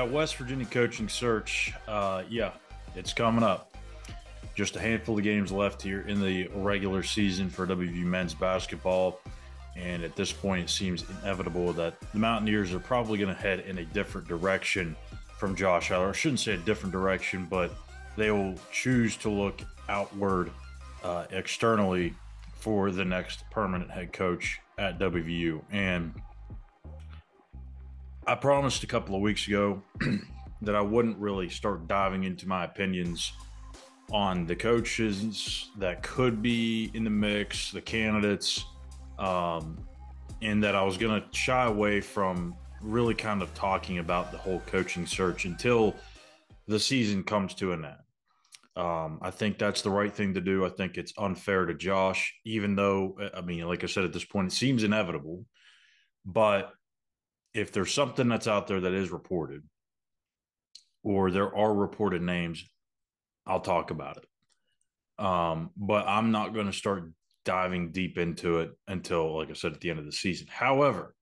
That West Virginia coaching search, it's coming up. Just a handful of games left here in the regular season for WVU men's basketball. And at this point, it seems inevitable that the Mountaineers are probably going to head in a different direction from Josh Schuyler. I shouldn't say a different direction, but they will choose to look outward externally for the next permanent head coach at WVU. And I promised a couple of weeks ago that I wouldn't really start diving into my opinions on the coaches that could be in the mix, the candidates, and that I was going to shy away from really kind of talking about the whole coaching search until the season comes to an end. I think that's the right thing to do. I think it's unfair to Josh, even though, I mean, like I said, at this point, it seems inevitable. But if there's something that's out there that is reported, or there are reported names, I'll talk about it. But I'm not going to start diving deep into it until, like I said, at the end of the season. However,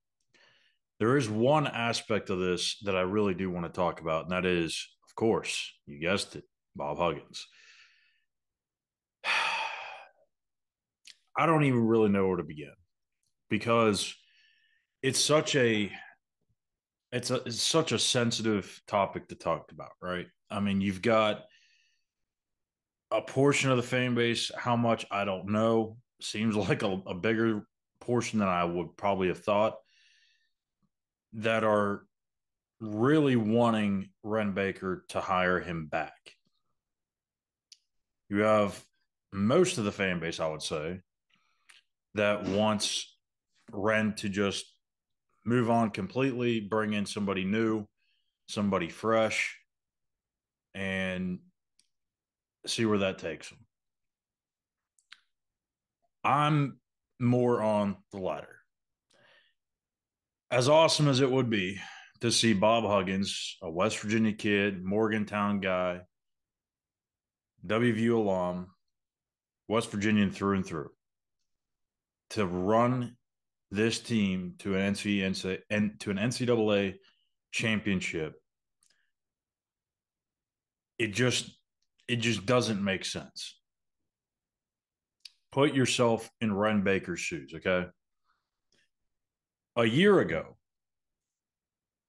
there is one aspect of this that I really do want to talk about, and that is, of course, you guessed it, Bob Huggins. I don't even really know where to begin because it's such a it's such a sensitive topic to talk about, right? I mean, you've got a portion of the fan base, how much I don't know, seems like a bigger portion than I would probably have thought, that are really wanting Ren Baker to hire him back. You have most of the fan base, I would say, that wants Ren to just move on completely, bring in somebody new, somebody fresh, and see where that takes them. I'm more on the latter. As awesome as it would be to see Bob Huggins, a West Virginia kid, Morgantown guy, WVU alum, West Virginian through and through, to run this team to an NCAA championship, it just doesn't make sense. Put yourself in Ren Baker's shoes, okay? A year ago,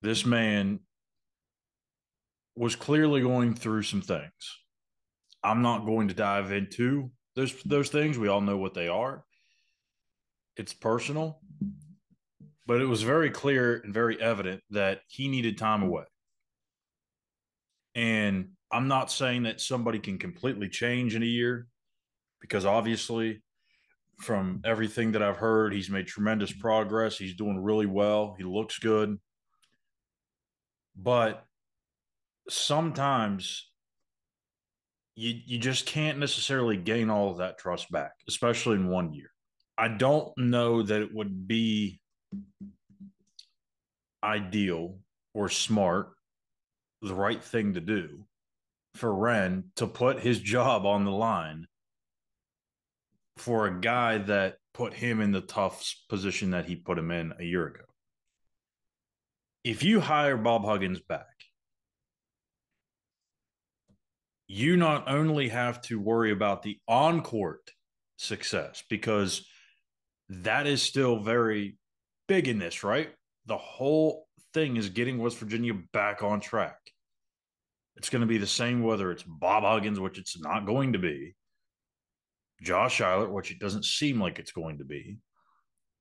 this man was clearly going through some things. I'm not going to dive into those things. We all know what they are. It's personal, but it was very clear and very evident that he needed time away. And I'm not saying that somebody can completely change in a year, because obviously, from everything that I've heard, he's made tremendous progress. He's doing really well. He looks good. But sometimes you just can't necessarily gain all of that trust back, especially in one year. I don't know that it would be ideal or smart, the right thing to do for Ren to put his job on the line for a guy that put him in the tough position that he put him in a year ago. If you hire Bob Huggins back, you not only have to worry about the on-court success, because that is still very big in this, right? The whole thing is getting West Virginia back on track. It's going to be the same whether it's Bob Huggins, which it's not going to be, Josh Schuyler, which it doesn't seem like it's going to be,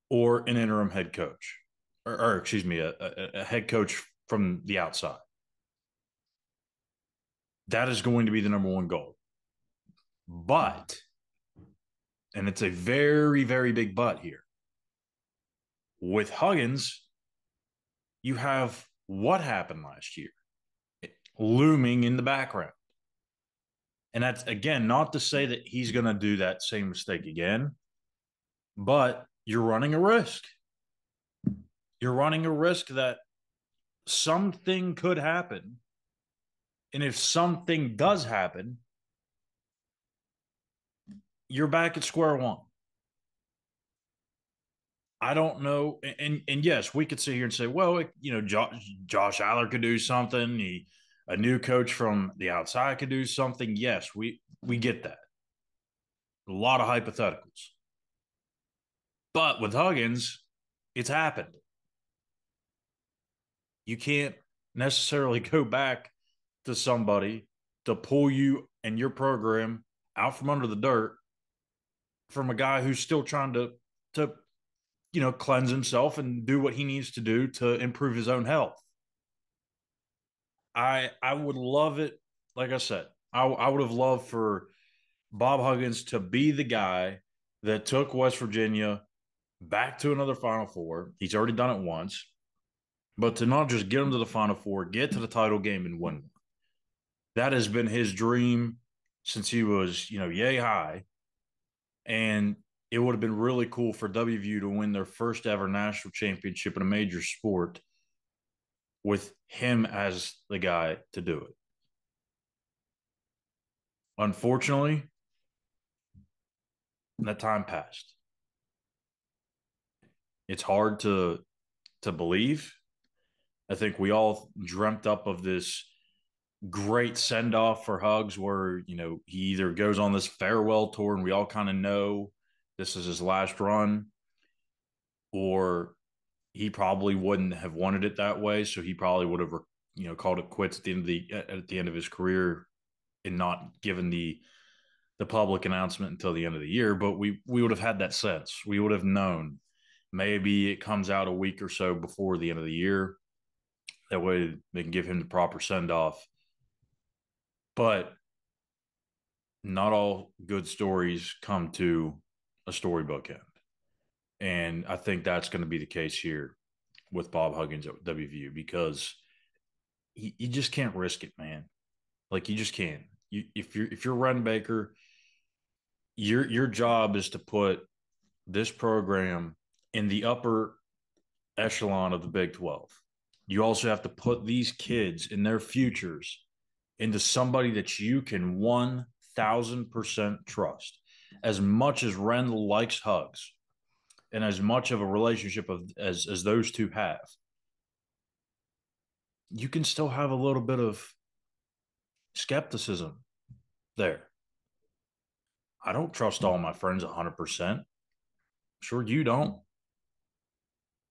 or an interim head coach, or excuse me, a head coach from the outside. That is going to be the number one goal. But, and it's a very, very big but here, with Huggins, you have what happened last year looming in the background. And that's, again, not to say that he's going to do that same mistake again, but you're running a risk. You're running a risk that something could happen. And if something does happen, you're back at square one. I don't know. And yes, we could sit here and say, well, Josh Allen could do something. A new coach from the outside could do something. Yes, we get that. A lot of hypotheticals. But with Huggins, it's happened. You can't necessarily go back to somebody to pull you and your program out from under the dirt from a guy who's still trying to cleanse himself and do what he needs to do to improve his own health. I would love it. Like I said, I would have loved for Bob Huggins to be the guy that took West Virginia back to another Final Four. He's already done it once, but to not just get him to the Final Four, get to the title game and win. That has been his dream since he was, yay high. And it would have been really cool for WVU to win their first ever national championship in a major sport with him as the guy to do it. Unfortunately, that time passed. It's hard to believe. I think we all dreamt up of this great send off for Hugs where, he either goes on this farewell tour and we all kind of know this is his last run, or he probably wouldn't have wanted it that way. So he probably would have, called it quits at the end of his career and not given the public announcement until the end of the year. But we would have had that sense. We would have known. Maybe it comes out a week or so before the end of the year. That way they can give him the proper send off. But not all good stories come to a storybook end. And I think that's going to be the case here with Bob Huggins at WVU because you just can't risk it, man. Like you just can't. If you're Ren Baker, your job is to put this program in the upper echelon of the Big 12. You also have to put these kids in their futures into somebody that you can 1,000% trust. As much as Ren likes Hugs and as much of a relationship as those two have, you can still have a little bit of skepticism there. I don't trust all my friends 100%. Sure, you don't.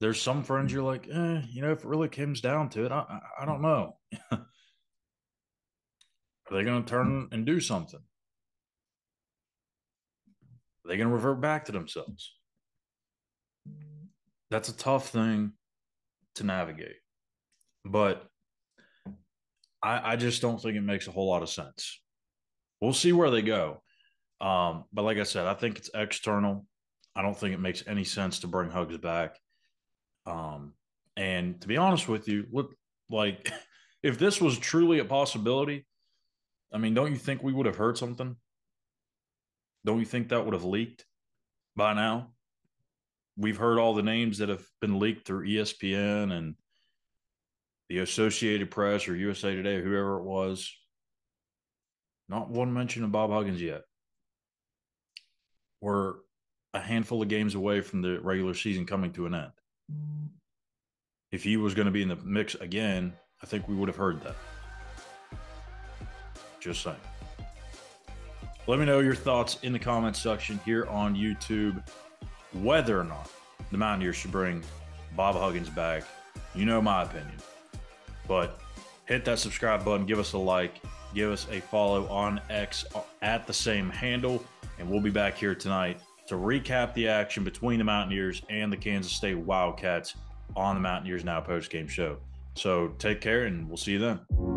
There's some friends you're like, if it really comes down to it, I don't know. Are they going to turn and do something? Are they going to revert back to themselves? That's a tough thing to navigate. But I just don't think it makes a whole lot of sense. We'll see where they go. But like I said, I think it's external. I don't think it makes any sense to bring Hugs back. And to be honest with you, look, like if this was truly a possibility, I mean, don't you think we would have heard something? Don't you think that would have leaked by now? We've heard all the names that have been leaked through ESPN and the Associated Press or USA Today, or whoever it was. Not one mention of Bob Huggins yet. We're a handful of games away from the regular season coming to an end. If he was going to be in the mix again, I think we would have heard that. Just saying. Let me know your thoughts in the comments section here on YouTube, whether or not the Mountaineers should bring Bob Huggins back. You know my opinion. But hit that subscribe button, give us a like, give us a follow on X at the same handle, and we'll be back here tonight to recap the action between the Mountaineers and the Kansas State Wildcats on the Mountaineers Now postgame show. So take care, and we'll see you then.